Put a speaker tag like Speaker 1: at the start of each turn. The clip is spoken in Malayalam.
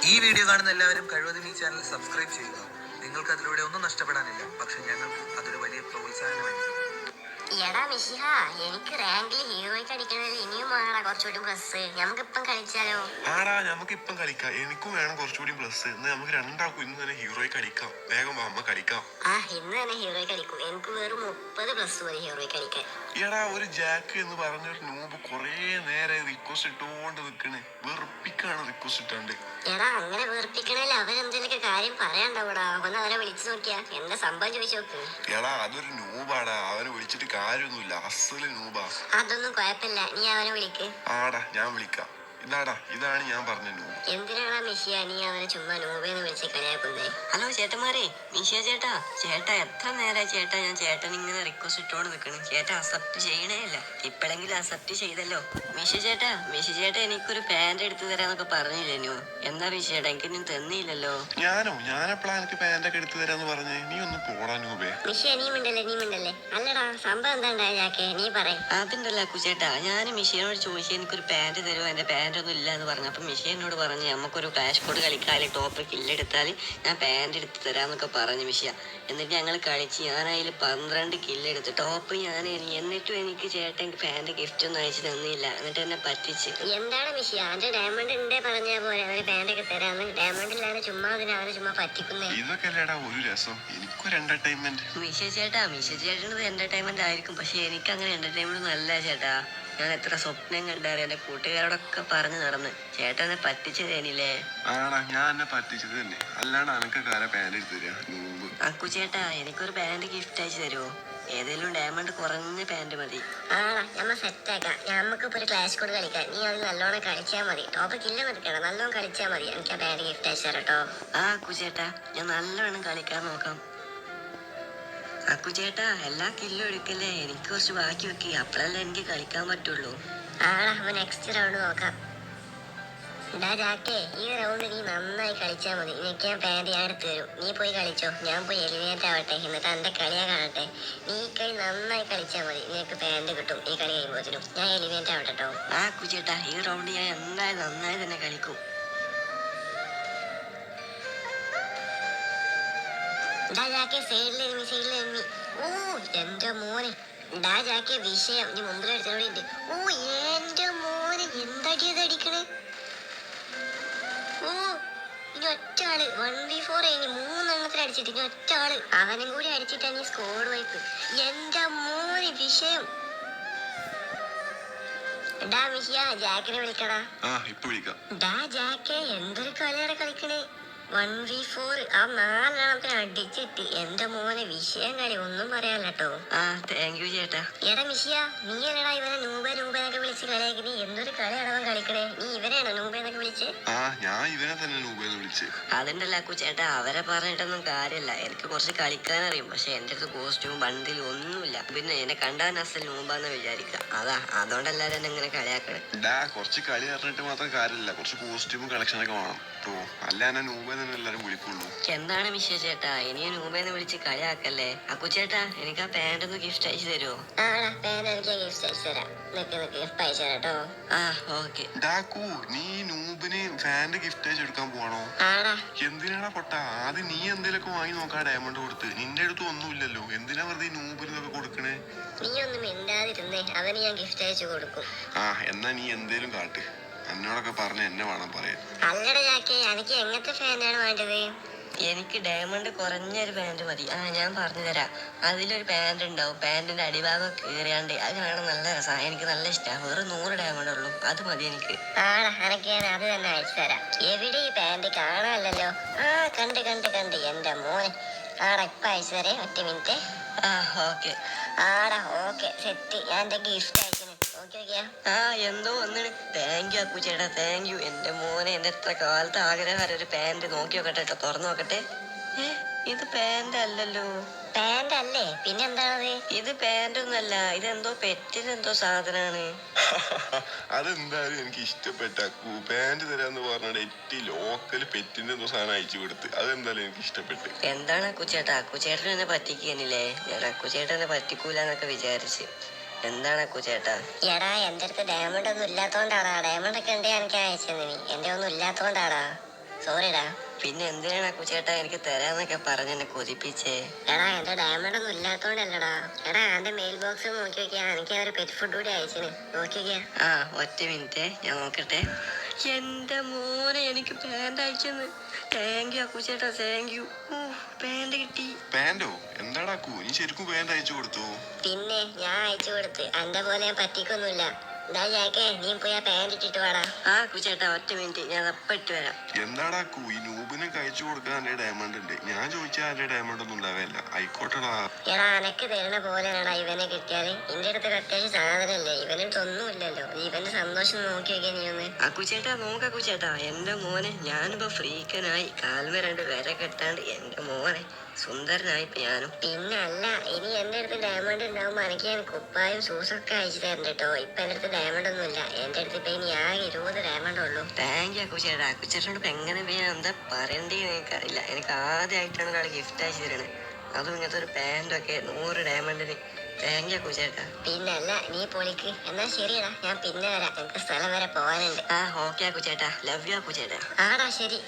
Speaker 1: ഈ വീഡിയോ കാണുന്ന എല്ലാവരും കഴിവതും ഈ ചാനൽ സബ്സ്ക്രൈബ് ചെയ്യുക. നിങ്ങൾക്ക് അതിലൂടെ ഒന്നും നഷ്ടപ്പെടാനില്ല, പക്ഷെ ഞങ്ങൾക്ക് അതൊരു വലിയ പ്രോത്സാഹനമായിരിക്കും.
Speaker 2: എടാ മിഷിഹ, എനിക്ക് റാങ്കിൽ ഹീറോയ്ക്ക് അടിക്കണത് ഇനിയും വേണടാ കുറച്ചുകൂടി പ്ലസ്. നമുക്കിപ്പം കളിച്ചാലോ?
Speaker 3: ആടാ, നമുക്കിപ്പം കളിക്കാം. എനിക്കും വേണം കുറച്ചുകൂടി പ്ലസ്. ഇന്ന് നമുക്ക് രണ്ടാൾക്കും ഇന്ന് തന്നെ ഹീറോയ്ക്ക് അടിക്കാം. വേഗം അമ്മ കളിക്കാം.
Speaker 2: ഇന്ന് തന്നെ ഹീറോയ്ക്ക് അടിക്കും. എനിക്ക് വെറും 30 പ്ലസ് മതി ഹീറോയ്ക്ക് അടിക്കാൻ.
Speaker 3: എടാ, ഒരു ജാക്ക് എന്ന് പറഞ്ഞൊരു നൂബ് കൊറേ നേരം റിക്വസ്റ്റ് ഇട്ടോണ്ട് നിക്കണ്. വെറുപ്പിക്കാണ് റിക്വസ്റ്റ് ഇട്ടാണ്ട്.
Speaker 2: എടാ, അങ്ങനെ വെറുപ്പിക്കണേൽ അവരെന്തെങ്കിലുമൊക്കെ കാര്യം പറയാണ്ടാവൂടാ. അവനെ അവരെ വിളിച്ചു നോക്കിയാ എന്താ സംഭവം ചോദിച്ചു നോക്ക്.
Speaker 3: എടാ, അതൊരു നൂബാടാ. അവനെ വിളിച്ചിട്ട് കാര്യമൊന്നുമില്ല. അസല് നൂബാ.
Speaker 2: അതൊന്നും കുഴപ്പമില്ല, നീ അവനെ വിളിക്ക്.
Speaker 3: ആടാ, ഞാൻ വിളിക്കാം. ഇതാണ് ഞാൻ പറഞ്ഞ നൂബ്.
Speaker 2: എന്തിനാടാ മിഷിയ നീ അവനെ ചുമ്മാ നൂബേന്ന് വിളിച്ച് കളിയാക്കുന്നേ?
Speaker 4: ഹലോ ചേട്ടന്മാരെ, മിഷിയ ചേട്ടാ. ചേട്ടാ എത്ര നേരമായി ചേട്ടാ ഞാൻ ചേട്ടൻ ഇങ്ങനെ റിക്വസ്റ്റ് ഇട്ടോണ്ട് നിൽക്കണം. ചേട്ടാ അക്സെപ്റ്റ് ചെയ്യണേ ഇല്ല. ഇപ്പോഴെങ്കിലും അക്സെപ്റ്റ് ചെയ്തല്ലോ. മിഷി ചേട്ടാ എനിക്കൊരു പാന്റ് എടുത്തു തരാന്നൊക്കെ പറഞ്ഞില്ലേനു. എന്താ മിഷി ചേട്ടാ, എനിക്ക് നീ തന്നില്ലല്ലോ.
Speaker 3: ഞാനെപ്പോഴാ എനിക്ക് പാന്റൊക്കെ എടുത്തു തരാന്ന് പറഞ്ഞേ? നീ ഒന്ന് പോടാ നൂബേ.
Speaker 2: മിഷിയ നീ മിണ്ടല്ലേ. അല്ലടാ, സംഭവം എന്താ ജാക്കേ, നീ പറ.
Speaker 4: അതുണ്ടല്ല കുച്ചേട്ടാ, ഞാൻ മിഷിയോട് ചോദിച്ചു എനിക്കൊരു പാന്റ് തരുമോ, എന്റെ പാന്റ് ഒന്നും ഇല്ല എന്ന് പറഞ്ഞു. അപ്പൊ മിഷി എന്നോട് പറഞ്ഞു നമുക്കൊരു ക്ലാഷ് കോഡ് കളിക്കാല്, ടോപ്പ് കില്ലെടുത്താൽ ഞാൻ പാന്റ് എടുത്ത് തരാന്നൊക്കെ പറഞ്ഞു മിഷിയ. എന്നിട്ട് ഞങ്ങൾ കളിച്ച് ഞാൻ അതിൽ 12 കില്ലെടുത്ത് ടോപ്പ് ഞാൻ. എന്നിട്ടും എനിക്ക് ചേട്ടൻ പാന്റ് ഗിഫ്റ്റ് ഒന്നും അയച്ചു തന്നില്ല. എന്നിട്ട് എന്നെ പറ്റിച്ച്.
Speaker 2: എന്താണ് മിഷിയ, എന്റെ ഡയമണ്ട് ഉണ്ടേ പറഞ്ഞ പോലെ അവര് പാന്റ് ഒക്കെ തരാന്ന്. ഡയമണ്ടിലാണ് ചുമ്മാ അവനെ ചുമ്മാ പറ്റിക്കുന്നേ.
Speaker 3: ഇതൊക്കെ അല്ലേടാ ഒരു രസം. എനിക്കൊരു എന്റർടൈൻമെന്റ്.
Speaker 4: മിഷി ചേട്ടനത് എന്റർടൈൻമെന്റ് ആയിരിക്കും, പക്ഷെ എനിക്ക് അങ്ങനെ എന്റർടൈൻമെന്റ് ഒന്നും അല്ല ചേട്ടാ. ഞാൻ എത്ര സ്വപ്നം കണ്ടറിയാം. എന്റെ കൂട്ടുകാരോടൊക്കെ പറഞ്ഞു നടന്ന് ചേട്ടനെ പറ്റിച്ചു തേനില്ലേ.
Speaker 3: ആടാ, ഞാൻ എന്നെ പറ്റിച്ചത് തന്നെ. അല്ലാണ്ട് അനക്ക് കാല പാന്റ് എടുത്തു തരാ നൂബ്.
Speaker 4: അക്കു ചേട്ടാ, എനിക്കൊരു പാന്റ് ഗിഫ്റ്റ് അയച്ചു തരുമോ? ഏതെങ്കിലും ഡയമണ്ട് കുറഞ്ഞ പാന്റ് മതി.
Speaker 2: നമ്മ സെറ്റാക്കാം. നമുക്ക് ഇപ്പൊ ഒരു ക്ലാഷ് കോഡ് കളിക്കാം. നീ അത് നല്ലോണം കളിച്ചാൽ മതി. ടോപ്പ് കില്ല മതിക്കണം, നല്ലോണം കളിച്ചാൽ മതി. എനിക്ക് ആ പാന്റ് ഗിഫ്റ്റ് അയച്ചു തരാട്ടോ.
Speaker 4: അക്കു ചേട്ടാ, ഞാൻ നല്ലോണം കളിക്കാൻ നോക്കാം. അക്കു ചേട്ടാ, എല്ലാ കില്ലും എടുക്കല്ലേ, എനിക്ക് കുറച്ച് ബാക്കി വെക്കി. അപ്പോഴല്ലേ എനിക്ക് കളിക്കാൻ പറ്റുള്ളൂ.
Speaker 2: അപ്പൊ നെക്സ്റ്റ് റൗണ്ട് നോക്കാം. ജാക്കേ, ഈ റൗണ്ട് നീ നന്നായി കളിച്ചാൽ മതി. നിനക്ക് ഞാൻ പാന്റ് ഞാൻ എടുത്തു തരും. നീ പോയി കളിച്ചോ, ഞാൻ പോയി എലിമിനേറ്റ് ആവട്ടെ. എന്നിട്ട് എന്റെ കളിയാ കാണട്ടെ. നീ കളി നന്നായി കളിച്ചാൽ മതി, നിനക്ക് പാന്റ് കിട്ടും. ഈ കളി കഴിയുമ്പോഴത്തേനും ഞാൻ എലിമിനേറ്റ് ആവട്ടെ കേട്ടോ.
Speaker 4: അക്കു ചേട്ടാ, ഈ റൗണ്ട് ഞാൻ എന്തായാലും നന്നായി തന്നെ കളിക്കും.
Speaker 2: സൈഡിൽ enemy. എന്റെ മോനെ. ജാക്കെ വിഷയം നീ മുമ്പിലെടുത്തോടെ ഉണ്ട്. എന്റെ മോനെ, എന്താടിയത് അടിക്കണേ? ഇനി ഒറ്റാള് 1v4 കഴിഞ്ഞ് 3 എണ്ണത്തിൽ അടിച്ചിട്ട് ഇനി ഒറ്റാള് അവനും കൂടി അടിച്ചിട്ടാണ് ഈ സ്കോഡ് വൈപ്പ്. എന്റെ മോനെ വിഷയം. മിഷിയ, ജാക്കിനെ വിളിക്കടാ.
Speaker 3: ഇപ്പൊ വിളിക്കാം.
Speaker 2: ജാക്കെ എന്തൊരു കളിയാണ് കളിക്കണേ. 1v4 ആ 4 എണ്ണത്തിന് അടിച്ചിട്ട് എന്റെ മോനെ വിഷയം കളി, ഒന്നും പറയാല്ലോ.
Speaker 4: താങ്ക് യു ചേട്ടാ.
Speaker 2: എടാ മിഷിയ, നീ അല്ലടാ ഇവനെ നൂബേന്നൊക്കെ വിളിച്ച് കളിയാക്കി. നീ എന്തൊരു കളിയാണ് അവൻ കളിക്കണേ? നീ ഇവനെയാണോ നൂബേന്നൊക്കെ വിളിച്ച്?
Speaker 3: ഞാൻ ഇവനെ തന്നെ നൂബേന്ന് വിളിച്ച്.
Speaker 4: അതുണ്ടല്ല അക്കു ചേട്ടാ, അവരെ പറഞ്ഞിട്ടൊന്നും കാര്യമില്ല. എനിക്ക് കുറച്ച് കളിക്കാനറിയും, പക്ഷെ എന്റെ അടുത്ത് കോസ്റ്റ്യൂം ബണ്ടിലും ഒന്നുമില്ല. പിന്നെ എന്നെ കണ്ടാൽ അസൽ നൂബാന്ന് വിചാരിക്കാം. അതുകൊണ്ടെല്ലാരും എന്നെ ഇങ്ങനെ കളിയാക്കണേ.
Speaker 3: കുറച്ച് കളി അറിഞ്ഞിട്ട് മാത്രം കാര്യമില്ല, കുറച്ച് കോസ്റ്റ്യൂമും കളക്ഷനൊക്കെ വേണം. അല്ല എന്നെ നൂബേന്ന് എല്ലാരും വിളിക്കുള്ളൂ.
Speaker 4: എന്താണ് മിഷ ചേട്ടാ, ഇനിയും നൂബേന്ന് വിളിച്ച് കളിയാക്കല്ലേ. അക്കു ചേട്ടാ, എനിക്ക് ആ പാന്റ് ഒന്ന് ഗിഫ്റ്റ് അയച്ചു തരുമോ?
Speaker 3: നീ നൂബിന് ഫാന്റെ ഗിഫ്റ്റ് അയച്ചു കൊടുക്കാൻ പോവാണോ? എന്തിനാണ് പൊട്ട? ആദ്യം നീ എന്തേലൊക്കെ വാങ്ങി നോക്കാ ഡയമണ്ട് കൊടുത്ത്. നിന്റെ അടുത്ത് ഒന്നുമില്ലല്ലോ, എന്തിനാ വെറുതെ നൂബിനൊക്കെ കൊടുക്കണേ?
Speaker 2: നീ ഒന്നും മിണ്ടാതിരുന്നേ, അവന് ഞാൻ ഗിഫ്റ്റ് അയച്ചു കൊടുക്കും.
Speaker 3: എന്നാ നീ എന്തേലും കാട്ട്. എന്നോടൊക്കെ പറഞ്ഞ എന്നെ വേണം പറയാൻ.
Speaker 2: അല്ലടാ ജാക്കേ, എനിക്ക് എങ്ങനത്തെ ഫാനാണ് വേണ്ടത്?
Speaker 4: എനിക്ക് ഡയമണ്ട് കുറഞ്ഞൊരു പാന്റ് മതി. ഞാൻ പറഞ്ഞു തരാം. അതിലൊരു പാന്റ് ഉണ്ടാവും, പാന്റിന്റെ അടിഭാഗം കീറിയാണ്ട്. അത് കാണാൻ നല്ല രസമാണ്, എനിക്ക് നല്ല ഇഷ്ടമാണ്. വെറും 100 ഡയമണ്ട് ഉള്ളൂ, അത് മതി എനിക്ക്.
Speaker 2: എനിക്ക് ഞാൻ അത് തന്നെ അയച്ചു തരാം. എവിടെ ഈ പാന്റ് കാണാനല്ലോ? കണ്ട് എന്റെ മോനെ. ഇപ്പൊ അയച്ചു തരേ, ഒറ്റ മിനിറ്റ്.
Speaker 4: ഓക്കെ.
Speaker 2: Okay set. ഞാൻ എന്റെ ഗിഫ്റ്റ് അയച്ചു.
Speaker 4: എന്തോ ഒന്നിന് താങ്ക് യു അക്കു ചേട്ടാ, താങ്ക് യു. എന്റെ മോനെ, എന്റെ എത്ര കാലത്ത് ആഗ്രഹം ഒരു പാന്റ്. നോക്കി നോക്കട്ടെ കേട്ടോ, തുറന്നു നോക്കട്ടെ. ഇത് പാന്റ് അല്ലല്ലോ.
Speaker 2: പാന്റ് അല്ലേ, പിന്നെന്താണത്?
Speaker 4: ഇത് പാന്റ് ഒന്നല്ല, ഇതെന്തോ പെറ്റിനെന്തോ സാധനാണ്.
Speaker 3: അതെന്തായാലും എനിക്ക് ഇഷ്ടപ്പെട്ട. പാന്റ് തരാന്ന് പറഞ്ഞ ലോക്കൽ പെറ്റിന്റെ എന്തോ സാധനം അയച്ചു കൊടുത്ത്. അതെന്തായാലും എനിക്ക് ഇഷ്ടപ്പെട്ടു.
Speaker 4: എന്താണ് അക്കുചേട്ടാ, അക്കുചേട്ടൻ എന്നെ പറ്റിക്കാനില്ലേ? ഞാൻ അക്കുചേട്ടനെ പറ്റിക്കൂലെന്നൊക്കെ വിചാരിച്ച്. എന്താണ് അക്കുചേട്ടാ?
Speaker 2: എടാ, എന്റെ അടുത്ത് ഡയമണ്ട് ഒന്നും ഇല്ലാത്തോണ്ടാടാ. ഡയമണ്ട് ഒക്കെ ഉണ്ടെങ്കിൽ എനിക്ക് അയച്ചു നീ. എന്റെ ഒന്നും ഇല്ലാത്തോണ്ടാടാ. സോറിടാ.
Speaker 4: പിന്നെ എന്തിനാണ് അക്കുച്ചേട്ടാ എനിക്ക് തരാന്നൊക്കെ പറഞ്ഞ് എന്നെ കൊതിപ്പിച്ചേ?
Speaker 2: എടാ എന്റെ ഡയമണ്ട് ഒന്നും ഇല്ലാത്തോണ്ടല്ലടാ. എടാ എന്റെ മെയിൽ ബോക്സ് നോക്കി നോക്കിയാ എനിക്ക് ഒരു പെറ്റ് ഫുഡ് കൂടി അയച്ചിന്. നോക്കി നോക്കിയാ.
Speaker 4: ആ ഒറ്റ മിനിറ്റ് ഞാൻ നോക്കട്ടെ. എന്റെ മോനെ എനിക്ക് പാന്റ് അയച്ചെന്ന്. താങ്ക് യു അക്കുച്ചേട്ടാ, താങ്ക് യു. പാന്റ് കിട്ടി.
Speaker 3: പാന്റോ? എന്താടാ അക്കു, നീ ശരിക്കും പാന്റ് അയച്ചു കൊടുത്തു?
Speaker 2: പിന്നെ ഞാൻ അയച്ചു കൊടുത്ത്. എന്റെ പോലെ ഞാൻ പറ്റിക്കൊന്നുമില്ല. എന്താ ജാക്കേ, നീ പോയി ആ പാന്റ് ഇട്ടിട്ട് വാടാ.
Speaker 4: ആ അക്കുച്ചേട്ടാ ഒറ്റ മിനിറ്റ്, ഞാൻ അപ്പം ഇട്ട് വരാം.
Speaker 3: എന്താടാ അക്കു, ഈ നൂബിനൊക്കെ അയച്ചു കൊടുക്കാൻ എന്റെ ഡയമണ്ട് ഉണ്ട്. ഞാൻ ചോദിച്ചാൽ എന്റെ ഡയമണ്ട് ഒന്നും ഉണ്ടാവില്ല. ആയിക്കോട്ടെടാ.
Speaker 2: എടാ എനക്ക് തരുന്ന പോലെയാണടാ ഇവനെ കിട്ടിയാല്. എന്റെ അടുത്ത് അത്യാവശ്യം സാധനമല്ലേ, ഇവനടുത്ത് ഒന്നുമില്ലല്ലോ. ഇവന്റെ സന്തോഷം നോക്കി നോക്കിയാ നീ ഒന്ന്.
Speaker 4: അക്കുച്ചേട്ടാ നോക്ക അക്കുച്ചേട്ടാ, എന്റെ മോനെ ഞാനിപ്പോ ഫ്രീക്കനായി. കാൽമ 2 വിര കെട്ടാണ്ട് എന്റെ മോനെ സുന്ദരനായി ഇപ്പൊ ഞാനും.
Speaker 2: പിന്നെ അല്ല, ഇനി എന്റെ അടുത്ത് ഡയമണ്ട് ഉണ്ടാവുമ്പോ എനിക്ക് ഞാൻ കുപ്പായും ഷൂസൊക്കെ അയച്ചു തരണ്ട കേട്ടോ. ഇപ്പൊ എന്റെ അടുത്ത് ഡയമണ്ട് ഒന്നുമില്ല. എന്റെ അടുത്ത് ഇപ്പൊ ഇനി ആകെ 20 ഡയമണ്ട് ഉള്ളൂ.
Speaker 4: Thank you അക്കുച്ചേട്ടാ. അക്കുച്ചേട്ടനോട് ഇപ്പൊ എങ്ങനെ പോയാ എന്താ പറയണ്ടേന്ന് എനിക്കറിയില്ല. എനിക്ക് ആദ്യമായിട്ടാണ് ഒരാൾ ഗിഫ്റ്റ് അയച്ചു തരണത്. അതും ഇങ്ങനത്തെ ഒരു പാൻറ്റൊക്കെ 100 ഡയമണ്ടിന്. Thank you അക്കുച്ചേട്ടാ.
Speaker 2: പിന്നെ അല്ല, നീ പൊളിക്ക്. എന്നാ ശരിയടാ, ഞാൻ പിന്നെ വരാം. എനിക്ക് സ്ഥലം വരെ പോവാനുണ്ട്.
Speaker 4: ആ ഓക്കെ അക്കുച്ചേട്ടാ, ലവ് യു അക്കുച്ചേട്ടാ.
Speaker 2: ആടാ ശരി.